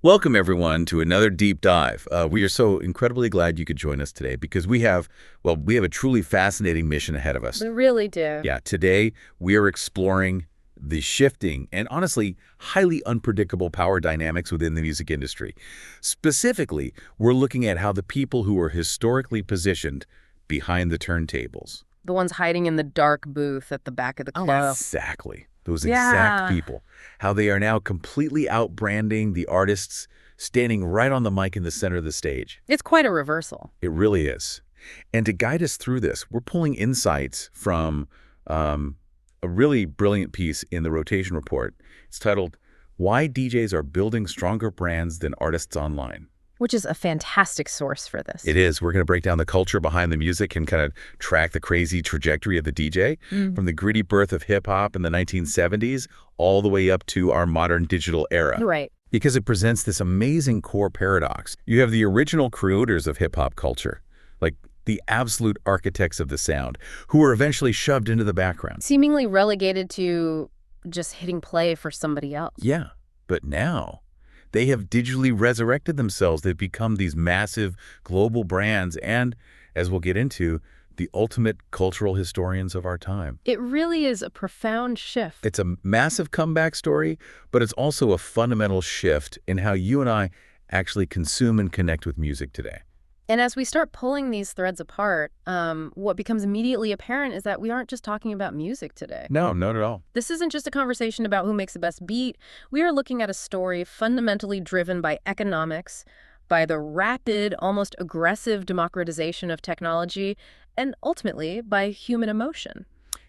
Welcome, everyone, to another deep dive. We are so incredibly glad you could join us today because we have a truly fascinating mission ahead of us. We really do. Yeah, today we are exploring the shifting and honestly highly unpredictable power dynamics within the music industry. Specifically, we're looking at how the people who are historically positioned behind the turntables. The ones hiding in the dark booth at the back of the club. Exactly. Those exact Yeah. people. How they are now completely out-branding the artists standing right on the mic in the center of the stage. It's quite a reversal. It really is. And to guide us through this, we're pulling insights from a really brilliant piece in the Rotation Report. It's titled, Why DJs Are Building Stronger Brands Than Artists Online. Which is a fantastic source for this. It is. We're going to break down the culture behind the music and kind of track the crazy trajectory of the DJ from the gritty birth of hip-hop in the 1970s all the way up to our modern digital era. Right. Because it presents this amazing core paradox. You have the original creators of hip-hop culture, like the absolute architects of the sound, who were eventually shoved into the background. Seemingly relegated to just hitting play for somebody else. Yeah, but now they have digitally resurrected themselves. They've become these massive global brands and, as we'll get into, the ultimate cultural historians of our time. It really is a profound shift. It's a massive comeback story, but it's also a fundamental shift in how you and I actually consume and connect with music today. And as we start pulling these threads apart, what becomes immediately apparent is that we aren't just talking about music today. No, not at all. This isn't just a conversation about who makes the best beat. We are looking at a story fundamentally driven by economics, by the rapid, almost aggressive democratization of technology, and ultimately by human emotion.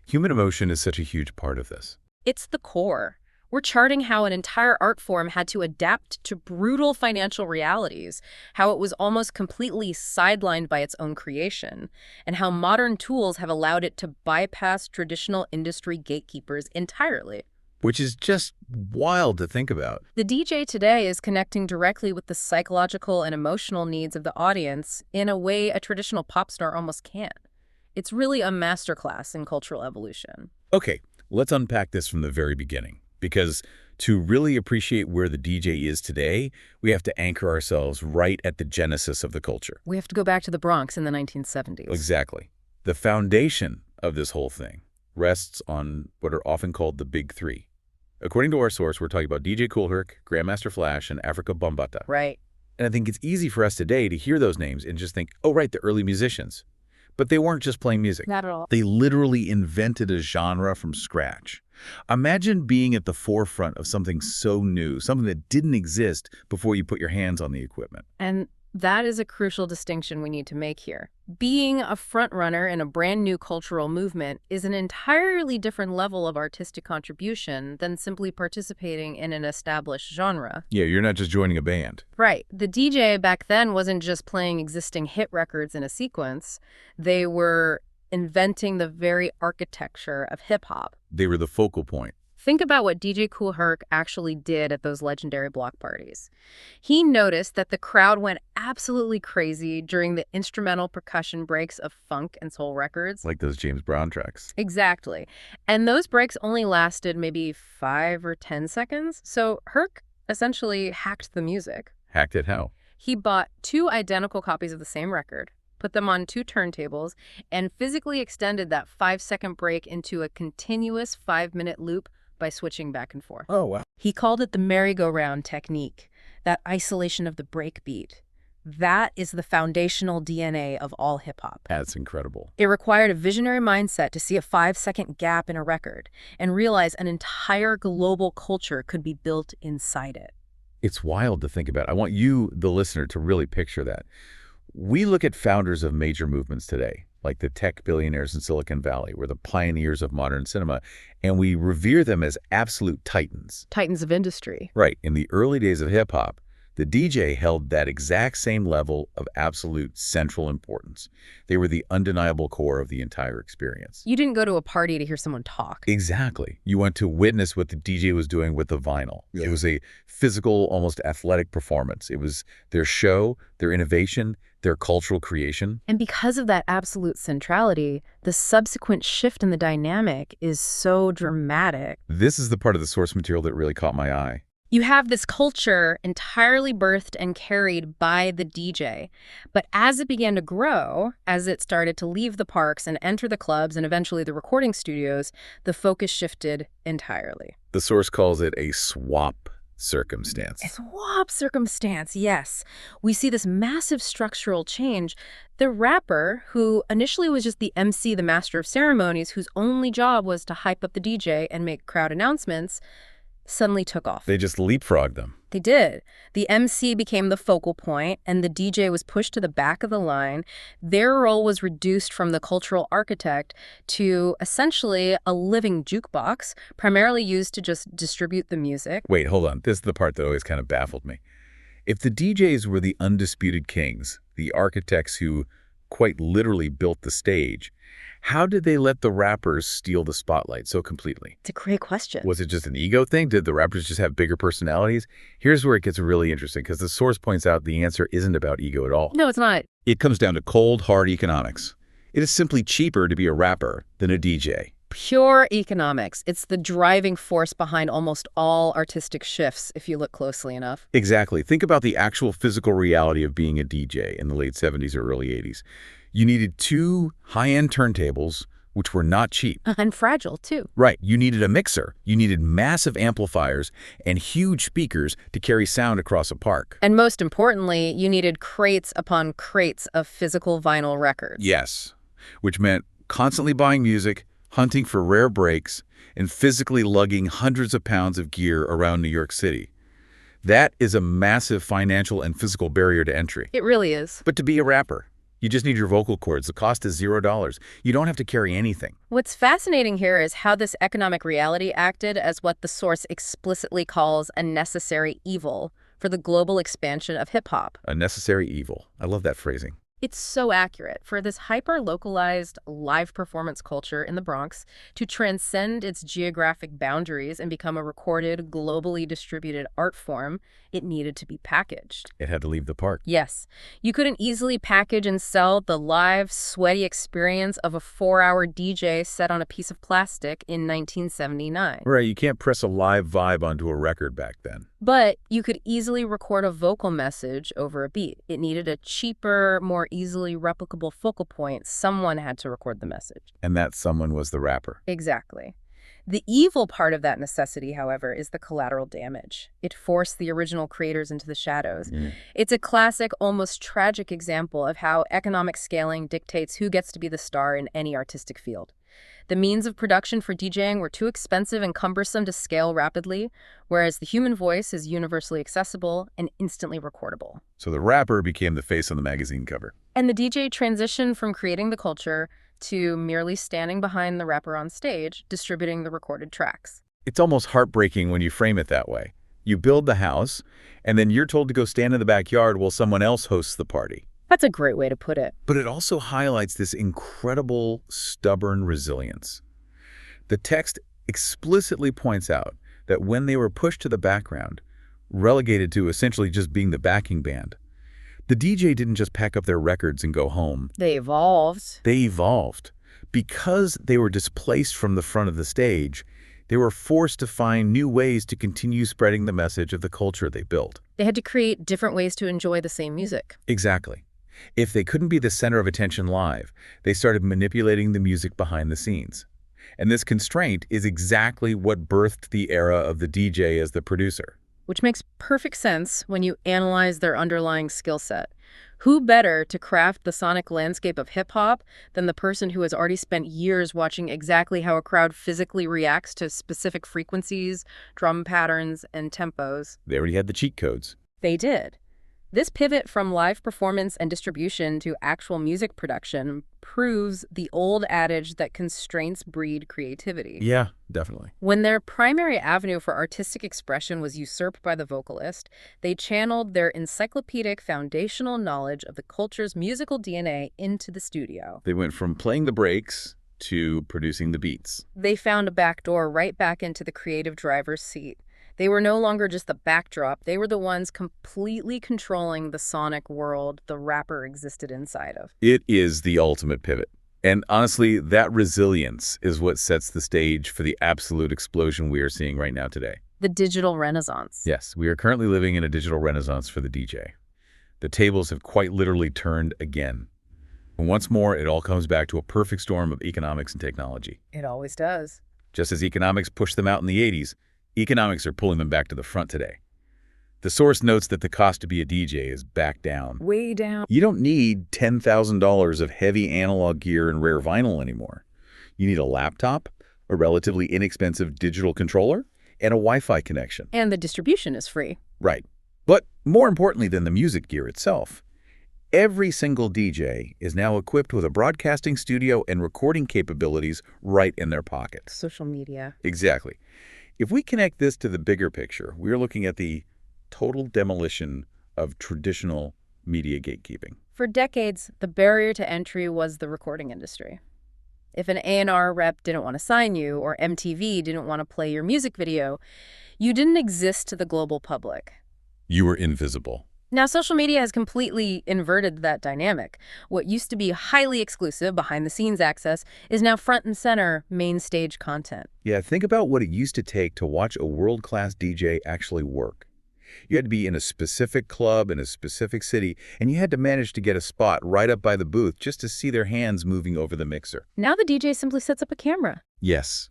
Human emotion is such a huge part of this. It's the core. We're charting how an entire art form had to adapt to brutal financial realities, how it was almost completely sidelined by its own creation, and how modern tools have allowed it to bypass traditional industry gatekeepers entirely. Which is just wild to think about. The DJ today is connecting directly with the psychological and emotional needs of the audience in a way a traditional pop star almost can't. It's really a masterclass in cultural evolution. Okay, let's unpack this from the very beginning. Because to really appreciate where the DJ is today, we have to anchor ourselves right at the genesis of the culture. We have to go back to the Bronx in the 1970s. Exactly. The foundation of this whole thing rests on what are often called the Big Three. According to our source, we're talking about DJ Kool Herc, Grandmaster Flash, and Afrika Bambaataa. Right. And I think it's easy for us today to hear those names and just think, oh, right, the early musicians. But they weren't just playing music. Not at all. They literally invented a genre from scratch. Imagine being at the forefront of something so new, something that didn't exist before you put your hands on the equipment. And that is a crucial distinction we need to make here. Being a frontrunner in a brand new cultural movement is an entirely different level of artistic contribution than simply participating in an established genre. Yeah, you're not just joining a band. Right. The DJ back then wasn't just playing existing hit records in a sequence. They were inventing the very architecture of hip-hop. They were the focal point. Think about what DJ Kool Herc actually did at those legendary block parties. He noticed that the crowd went absolutely crazy during the instrumental percussion breaks of funk and soul records. Like those James Brown tracks. Exactly. And those breaks only lasted maybe 5 or 10 seconds. So Herc essentially hacked the music. Hacked it how? He bought 2 identical copies of the same record, put them on 2 turntables, and physically extended that 5-second break into a continuous 5-minute loop by switching back and forth. Oh, wow. He called it the merry-go-round technique, that isolation of the break beat. That is the foundational DNA of all hip-hop. That's incredible. It required a visionary mindset to see a 5-second gap in a record and realize an entire global culture could be built inside it. It's wild to think about. I want you, the listener, to really picture that. We look at founders of major movements today, like the tech billionaires in Silicon Valley, or the pioneers of modern cinema, and we revere them as absolute titans. Titans of industry. Right. In the early days of hip-hop, the DJ held that exact same level of absolute central importance. They were the undeniable core of the entire experience. You didn't go to a party to hear someone talk. Exactly. You went to witness what the DJ was doing with the vinyl. Yeah. It was a physical, almost athletic performance. It was their show, their innovation, their cultural creation. And because of that absolute centrality, the subsequent shift in the dynamic is so dramatic. This is the part of the source material that really caught my eye. You have this culture entirely birthed and carried by the DJ. But as it began to grow, as it started to leave the parks and enter the clubs and eventually the recording studios, the focus shifted entirely. The source calls it a swap circumstance. A swap circumstance, yes. We see this massive structural change. The rapper, who initially was just the MC, the master of ceremonies, whose only job was to hype up the DJ and make crowd announcements, suddenly took off. They just leapfrogged them. They did. The MC became the focal point, and the DJ was pushed to the back of the line. Their role was reduced from the cultural architect to essentially a living jukebox, primarily used to just distribute the music. Wait, hold on. This is the part that always kind of baffled me. If the DJs were the undisputed kings, the architects who quite literally built the stage, how did they let the rappers steal the spotlight so completely? It's a great question. Was it just an ego thing? Did the rappers just have bigger personalities? Here's where it gets really interesting, because the source points out the answer isn't about ego at all. No, it's not. It comes down to cold, hard economics. It is simply cheaper to be a rapper than a DJ. Pure economics. It's the driving force behind almost all artistic shifts, if you look closely enough. Exactly. Think about the actual physical reality of being a DJ in the late 70s or early 80s. You needed 2 high-end turntables, which were not cheap. And fragile, too. Right. You needed a mixer. You needed massive amplifiers and huge speakers to carry sound across a park. And most importantly, you needed crates upon crates of physical vinyl records. Yes, which meant constantly buying music, hunting for rare breaks, and physically lugging hundreds of pounds of gear around New York City. That is a massive financial and physical barrier to entry. It really is. But to be a rapper, you just need your vocal cords. The cost is $0. You don't have to carry anything. What's fascinating here is how this economic reality acted as what the source explicitly calls a necessary evil for the global expansion of hip-hop. A necessary evil. I love that phrasing. It's so accurate for this hyper-localized live performance culture in the Bronx to transcend its geographic boundaries and become a recorded, globally distributed art form. It needed to be packaged. It had to leave the park. Yes. You couldn't easily package and sell the live, sweaty experience of a 4-hour DJ set on a piece of plastic in 1979. Right, you can't press a live vibe onto a record back then. But you could easily record a vocal message over a beat. It needed a cheaper, more easily replicable focal point. Someone had to record the message. And that someone was the rapper. Exactly. The evil part of that necessity, however, is the collateral damage. It forced the original creators into the shadows. It's a classic, almost tragic example of how economic scaling dictates who gets to be the star in any artistic field. The means of production for DJing were too expensive and cumbersome to scale rapidly, whereas the human voice is universally accessible and instantly recordable. So the rapper became the face on the magazine cover. And the DJ transitioned from creating the culture to merely standing behind the rapper on stage, distributing the recorded tracks. It's almost heartbreaking when you frame it that way. You build the house, and then you're told to go stand in the backyard while someone else hosts the party. That's a great way to put it. But it also highlights this incredible, stubborn resilience. The text explicitly points out that when they were pushed to the background, relegated to essentially just being the backing band, the DJ didn't just pack up their records and go home. They evolved. They evolved. Because they were displaced from the front of the stage, they were forced to find new ways to continue spreading the message of the culture they built. They had to create different ways to enjoy the same music. Exactly. If they couldn't be the center of attention live, they started manipulating the music behind the scenes. And this constraint is exactly what birthed the era of the DJ as the producer. Which makes perfect sense when you analyze their underlying skill set. Who better to craft the sonic landscape of hip-hop than the person who has already spent years watching exactly how a crowd physically reacts to specific frequencies, drum patterns, and tempos? They already had the cheat codes. They did. This pivot from live performance and distribution to actual music production proves the old adage that constraints breed creativity. Yeah, definitely. When their primary avenue for artistic expression was usurped by the vocalist, they channeled their encyclopedic foundational knowledge of the culture's musical DNA into the studio. They went from playing the breaks to producing the beats. They found a backdoor right back into the creative driver's seat. They were no longer just the backdrop. They were the ones completely controlling the sonic world the rapper existed inside of. It is the ultimate pivot. And honestly, that resilience is what sets the stage for the absolute explosion we are seeing right now today. The digital renaissance. Yes, we are currently living in a digital renaissance for the DJ. The tables have quite literally turned again. And once more, it all comes back to a perfect storm of economics and technology. It always does. Just as economics pushed them out in the 80s, economics are pulling them back to the front today. The source notes that the cost to be a DJ is back down. Way down. You don't need $10,000 of heavy analog gear and rare vinyl anymore. You need a laptop, a relatively inexpensive digital controller, and a Wi-Fi connection. And the distribution is free. Right. But more importantly than the music gear itself, every single DJ is now equipped with a broadcasting studio and recording capabilities right in their pocket. Social media. Exactly. If we connect this to the bigger picture, we're looking at the total demolition of traditional media gatekeeping. For decades, the barrier to entry was the recording industry. If an A&R rep didn't want to sign you or MTV didn't want to play your music video, you didn't exist to the global public. You were invisible. Now, social media has completely inverted that dynamic. What used to be highly exclusive behind-the-scenes access is now front and center main stage content. Yeah, think about what it used to take to watch a world-class DJ actually work. You had to be in a specific club in a specific city, and you had to manage to get a spot right up by the booth just to see their hands moving over the mixer. Now the DJ simply sets up a camera. Yes.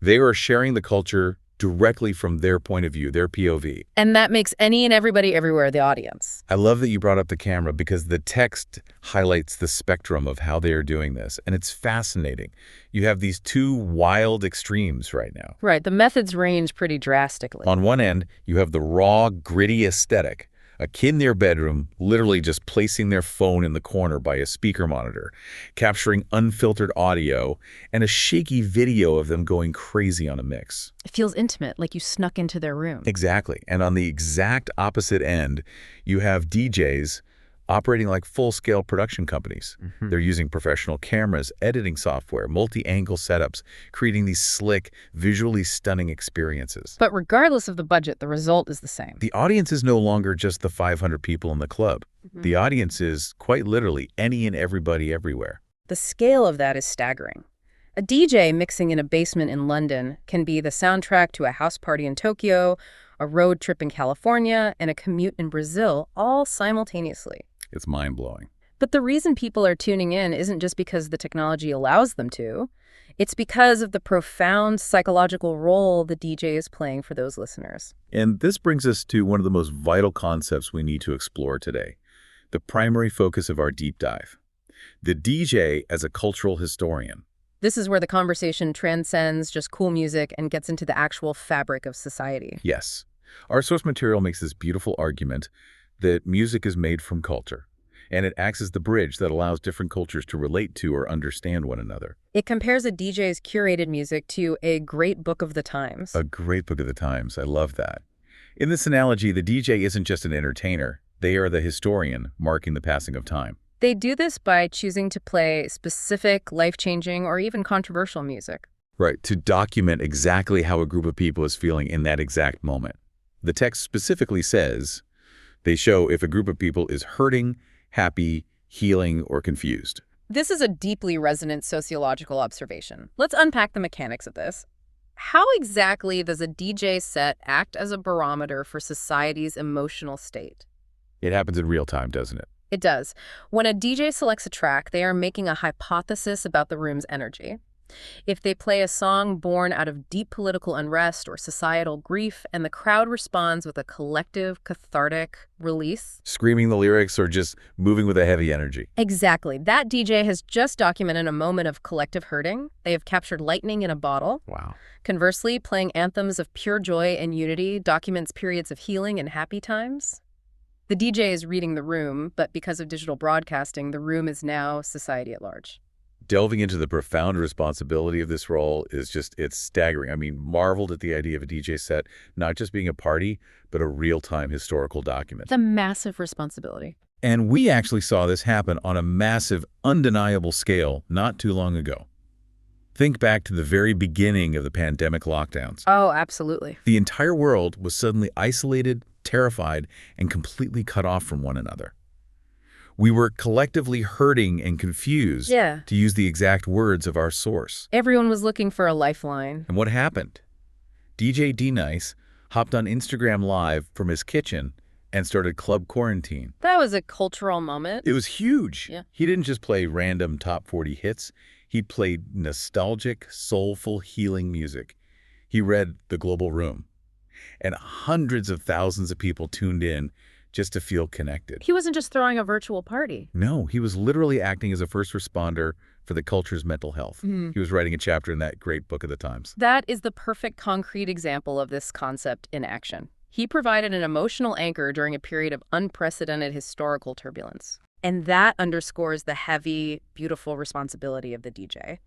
They are sharing the culture directly from their point of view, their POV. And that makes any and everybody everywhere the audience. I love that you brought up the camera because the text highlights the spectrum of how they are doing this, and it's fascinating. You have these two wild extremes right now. Right, the methods range pretty drastically. On one end, you have the raw, gritty aesthetic. A kid in their bedroom literally just placing their phone in the corner by a speaker monitor, capturing unfiltered audio, and a shaky video of them going crazy on a mix. It feels intimate, like you snuck into their room. Exactly. And on the exact opposite end, you have DJs operating like full-scale production companies. They're using professional cameras, editing software, multi-angle setups, creating these slick, visually stunning experiences. But regardless of the budget, the result is the same. The audience is no longer just the 500 people in the club. The audience is, quite literally, any and everybody everywhere. The scale of that is staggering. A DJ mixing in a basement in London can be the soundtrack to a house party in Tokyo, a road trip in California, and a commute in Brazil, all simultaneously. It's mind-blowing. But the reason people are tuning in isn't just because the technology allows them to. It's because of the profound psychological role the DJ is playing for those listeners. And this brings us to one of the most vital concepts we need to explore today, the primary focus of our deep dive, the DJ as a cultural historian. This is where the conversation transcends just cool music and gets into the actual fabric of society. Yes. Our source material makes this beautiful argument that music is made from culture, and it acts as the bridge that allows different cultures to relate to or understand one another. It compares a DJ's curated music to a great book of the times. A great book of the times. I love that. In this analogy, the DJ isn't just an entertainer. They are the historian, marking the passing of time. They do this by choosing to play specific, life-changing, or even controversial music. Right, to document exactly how a group of people is feeling in that exact moment. The text specifically says, they show if a group of people is hurting, happy, healing, or confused. This is a deeply resonant sociological observation. Let's unpack the mechanics of this. How exactly does a DJ set act as a barometer for society's emotional state? It happens in real time, doesn't it? It does. When a DJ selects a track, they are making a hypothesis about the room's energy. If they play a song born out of deep political unrest or societal grief, and the crowd responds with a collective, cathartic release. Screaming the lyrics or just moving with a heavy energy. Exactly. That DJ has just documented a moment of collective hurting. They have captured lightning in a bottle. Wow. Conversely, playing anthems of pure joy and unity documents periods of healing and happy times. The DJ is reading the room, but because of digital broadcasting, the room is now society at large. Delving into the profound responsibility of this role is it's staggering. I mean, marveled at the idea of a DJ set not just being a party, but a real-time historical document. The massive responsibility. And we actually saw this happen on a massive, undeniable scale not too long ago. Think back to the very beginning of the pandemic lockdowns. Oh, absolutely. The entire world was suddenly isolated, terrified, and completely cut off from one another. We were collectively hurting and confused, to use the exact words of our source. Everyone was looking for a lifeline. And what happened? DJ D-Nice hopped on Instagram Live from his kitchen and started Club Quarantine. That was a cultural moment. It was huge. Yeah. He didn't just play random top 40 hits. He played nostalgic, soulful, healing music. He read The Global Room. And hundreds of thousands of people tuned in just to feel connected. He wasn't just throwing a virtual party. No, he was literally acting as a first responder for the culture's mental health. He was writing a chapter in that great book of the times. That is the perfect concrete example of this concept in action. He provided an emotional anchor during a period of unprecedented historical turbulence. And that underscores the heavy, beautiful responsibility of the DJ.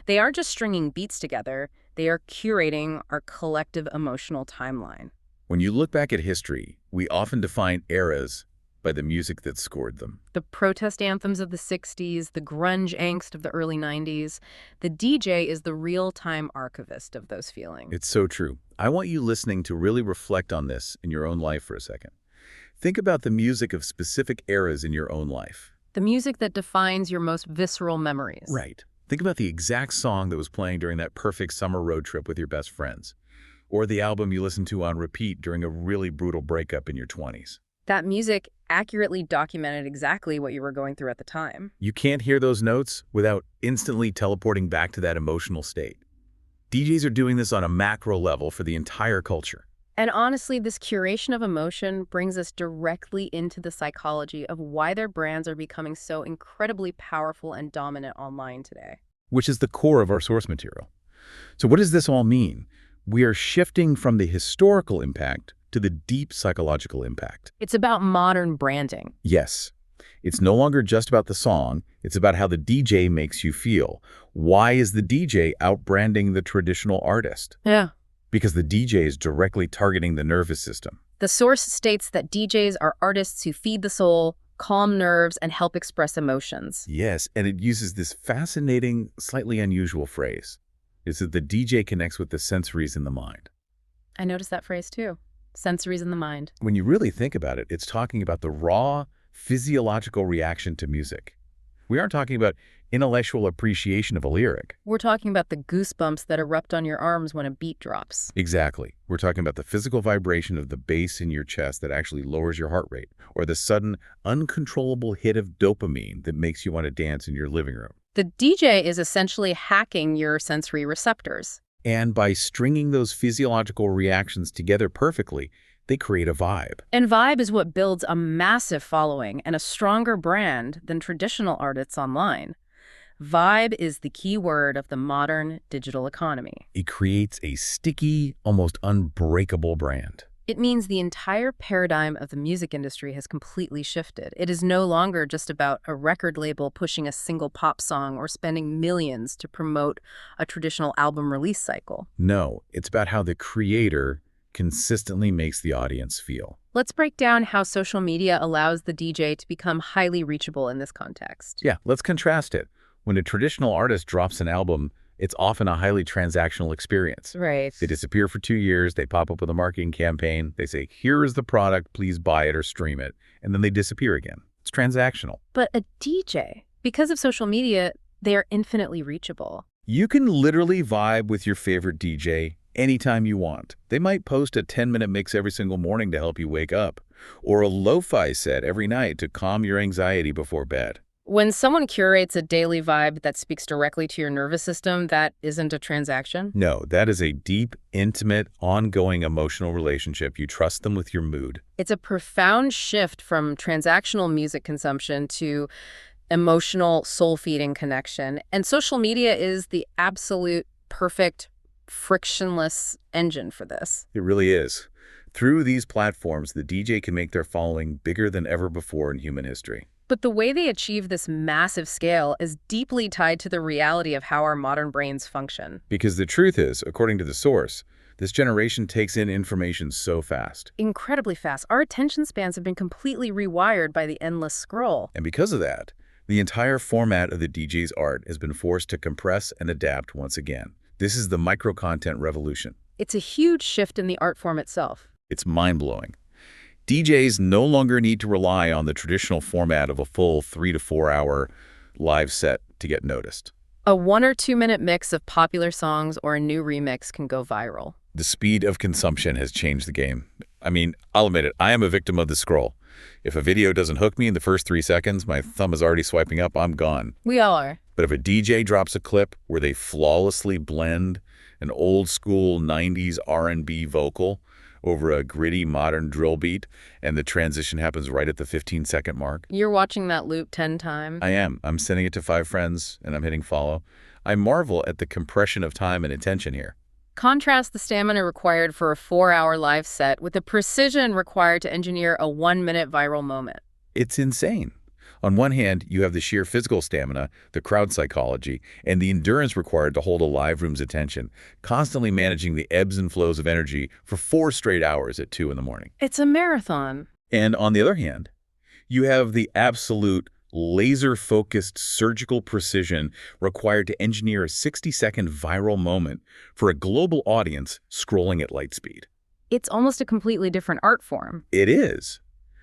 They aren't just stringing beats together, they are curating our collective emotional timeline. When you look back at history, we often define eras by the music that scored them. The protest anthems of the 60s, the grunge angst of the early 90s, the DJ is the real-time archivist of those feelings. It's so true. I want you listening to really reflect on this in your own life for a second. Think about the music of specific eras in your own life. The music that defines your most visceral memories. Right. Think about the exact song that was playing during that perfect summer road trip with your best friends. Or the album you listened to on repeat during a really brutal breakup in your 20s. That music accurately documented exactly what you were going through at the time. You can't hear those notes without instantly teleporting back to that emotional state. DJs are doing this on a macro level for the entire culture. And honestly, this curation of emotion brings us directly into the psychology of why their brands are becoming so incredibly powerful and dominant online today. Which is the core of our source material. So what does this all mean? We are shifting from the historical impact to the deep psychological impact. It's about modern branding. Yes. It's no longer just about the song, it's about how the DJ makes you feel. Why is the DJ outbranding the traditional artist? Yeah. Because the DJ is directly targeting the nervous system. The source states that DJs are artists who feed the soul, calm nerves, and help express emotions. Yes, and it uses this fascinating, slightly unusual phrase. It's that the DJ connects with the sensories in the mind. I noticed that phrase too. Sensories in the mind. When you really think about it, it's talking about the raw, physiological reaction to music. We aren't talking about intellectual appreciation of a lyric. We're talking about the goosebumps that erupt on your arms when a beat drops. Exactly. We're talking about the physical vibration of the bass in your chest that actually lowers your heart rate, or the sudden, uncontrollable hit of dopamine that makes you want to dance in your living room. The DJ is essentially hacking your sensory receptors. And by stringing those physiological reactions together perfectly, they create a vibe. And vibe is what builds a massive following and a stronger brand than traditional artists online. Vibe is the key word of the modern digital economy. It creates a sticky, almost unbreakable brand. It means the entire paradigm of the music industry has completely shifted. It is no longer just about a record label pushing a single pop song or spending millions to promote a traditional album release cycle. No, it's about how the creator consistently makes the audience feel. Let's break down how social media allows the DJ to become highly reachable in this context. Yeah, let's contrast it. When a traditional artist drops an album, it's often a highly transactional experience. Right. They disappear for 2 years, they pop up with a marketing campaign, they say, here is the product, please buy it or stream it, and then they disappear again. It's transactional. But a DJ, because of social media, they are infinitely reachable. You can literally vibe with your favorite DJ anytime you want. They might post a 10-minute mix every single morning to help you wake up, or a lo-fi set every night to calm your anxiety before bed. When someone curates a daily vibe that speaks directly to your nervous system, that isn't a transaction? No, that is a deep, intimate, ongoing emotional relationship. You trust them with your mood. It's a profound shift from transactional music consumption to emotional, soul-feeding connection. And social media is the absolute perfect, frictionless engine for this. It really is. Through these platforms, the DJ can make their following bigger than ever before in human history. But the way they achieve this massive scale is deeply tied to the reality of how our modern brains function. Because the truth is, according to the source, this generation takes in information so fast. Incredibly fast. Our attention spans have been completely rewired by the endless scroll. And because of that, the entire format of the DJ's art has been forced to compress and adapt once again. This is the micro-content revolution. It's a huge shift in the art form itself. It's mind-blowing. DJs no longer need to rely on the traditional format of a full 3 to 4 hour live set to get noticed. A 1 or 2 minute mix of popular songs or a new remix can go viral. The speed of consumption has changed the game. I mean, I'll admit it, I am a victim of the scroll. If a video doesn't hook me in the first 3 seconds, my thumb is already swiping up, I'm gone. We all are. But if a DJ drops a clip where they flawlessly blend an old-school 90s R&B vocal over a gritty modern drill beat, and the transition happens right at the 15-second mark. You're watching that loop 10 times. I am. I'm sending it to 5 friends, and I'm hitting follow. I marvel at the compression of time and attention here. Contrast the stamina required for a 4-hour live set with the precision required to engineer a 1-minute viral moment. It's insane. On one hand, you have the sheer physical stamina, the crowd psychology, and the endurance required to hold a live room's attention, constantly managing the ebbs and flows of energy for 4 straight hours at 2 in the morning. It's a marathon. And on the other hand, you have the absolute laser-focused surgical precision required to engineer a 60-second viral moment for a global audience scrolling at light speed. It's almost a completely different art form. It is.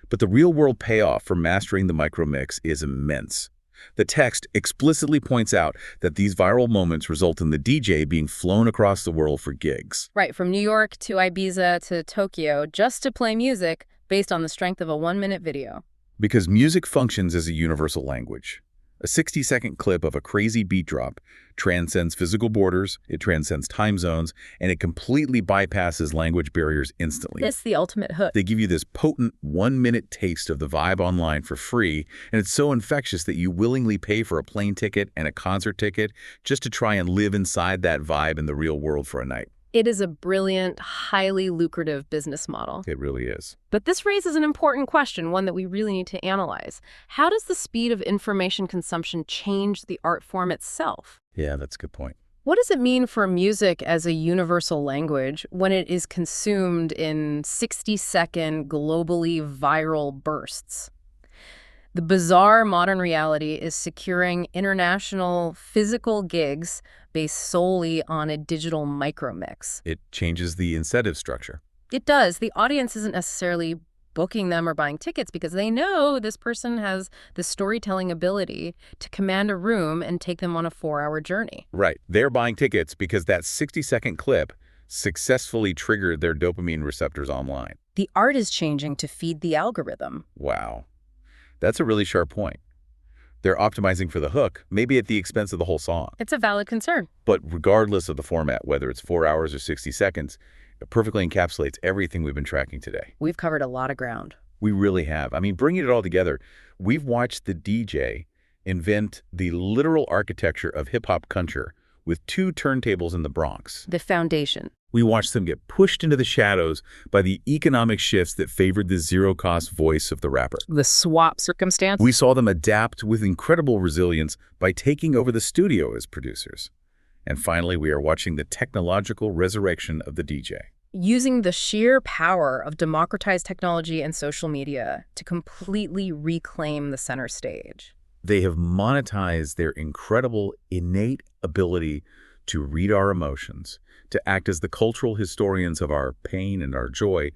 But the real-world payoff for mastering the micromix is immense. The text explicitly points out that these viral moments result in the DJ being flown across the world for gigs. Right, from New York to Ibiza to Tokyo, just to play music based on the strength of a 1-minute video. Because music functions as a universal language. A 60-second clip of a crazy beat drop transcends physical borders, it transcends time zones, and it completely bypasses language barriers instantly. It's the ultimate hook. They give you this potent 1-minute taste of the vibe online for free, and it's so infectious that you willingly pay for a plane ticket and a concert ticket just to try and live inside that vibe in the real world for a night. It is a brilliant, highly lucrative business model. It really is. But this raises an important question, one that we really need to analyze. How does the speed of information consumption change the art form itself? Yeah, that's a good point. What does it mean for music as a universal language when it is consumed in 60-second, globally viral bursts? The bizarre modern reality is securing international physical gigs based solely on a digital micromix. It changes the incentive structure. It does. The audience isn't necessarily booking them or buying tickets because they know this person has the storytelling ability to command a room and take them on a 4-hour journey. Right. They're buying tickets because that 60-second clip successfully triggered their dopamine receptors online. The art is changing to feed the algorithm. Wow. That's a really sharp point. They're optimizing for the hook, maybe at the expense of the whole song. It's a valid concern. But regardless of the format, whether it's 4 hours or 60 seconds, it perfectly encapsulates everything we've been tracking today. We've covered a lot of ground. We really have. I mean, bringing it all together, we've watched the DJ invent the literal architecture of hip-hop culture with 2 turntables in the Bronx. The foundation. We watched them get pushed into the shadows by the economic shifts that favored the zero-cost voice of the rapper. The swap circumstance. We saw them adapt with incredible resilience by taking over the studio as producers. And finally, we are watching the technological resurrection of the DJ. Using the sheer power of democratized technology and social media to completely reclaim the center stage. They have monetized their incredible innate ability to read our emotions, to act as the cultural historians of our pain and our joy,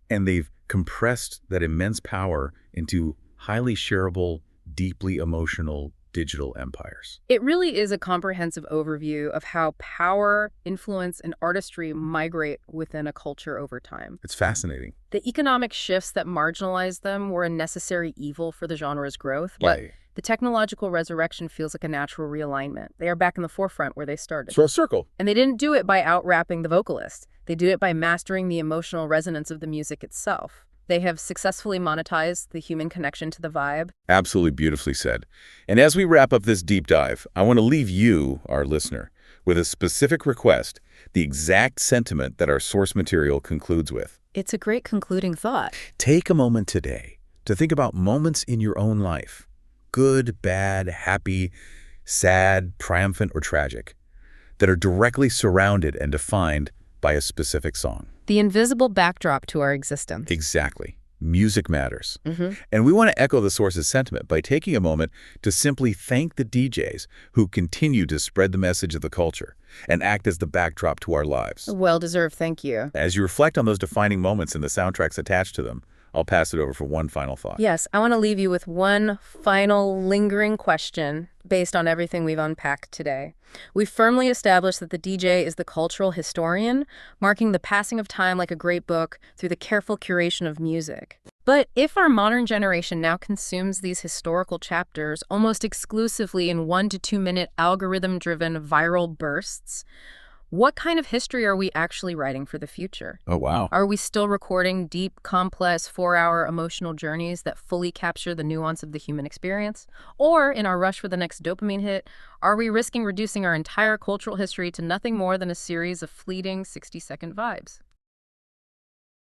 and they've compressed that immense power into highly shareable, deeply emotional digital empires. It really is a comprehensive overview of how power, influence, and artistry migrate within a culture over time. It's fascinating. The economic shifts that marginalized them were a necessary evil for the genre's growth, but the technological resurrection feels like a natural realignment. They are back in the forefront where they started. So a circle. And they didn't do it by out-rapping the vocalist. They did it by mastering the emotional resonance of the music itself. They have successfully monetized the human connection to the vibe. Absolutely beautifully said. And as we wrap up this deep dive, I want to leave you, our listener, with a specific request, the exact sentiment that our source material concludes with. It's a great concluding thought. Take a moment today to think about moments in your own life, good, bad, happy, sad, triumphant, or tragic, that are directly surrounded and defined by a specific song. The invisible backdrop to our existence. Exactly. Music matters. And we want to echo the source's sentiment by taking a moment to simply thank the DJs who continue to spread the message of the culture and act as the backdrop to our lives. A well-deserved thank you. As you reflect on those defining moments and the soundtracks attached to them, I'll pass it over for one final thought. Yes, I want to leave you with one final lingering question based on everything we've unpacked today. We've firmly established that the DJ is the cultural historian, marking the passing of time like a great book through the careful curation of music. But if our modern generation now consumes these historical chapters almost exclusively in 1 to 2 minute algorithm-driven viral bursts, what kind of history are we actually writing for the future? Oh, wow. Are we still recording deep, complex, 4-hour emotional journeys that fully capture the nuance of the human experience? Or, in our rush for the next dopamine hit, are we risking reducing our entire cultural history to nothing more than a series of fleeting 60-second vibes?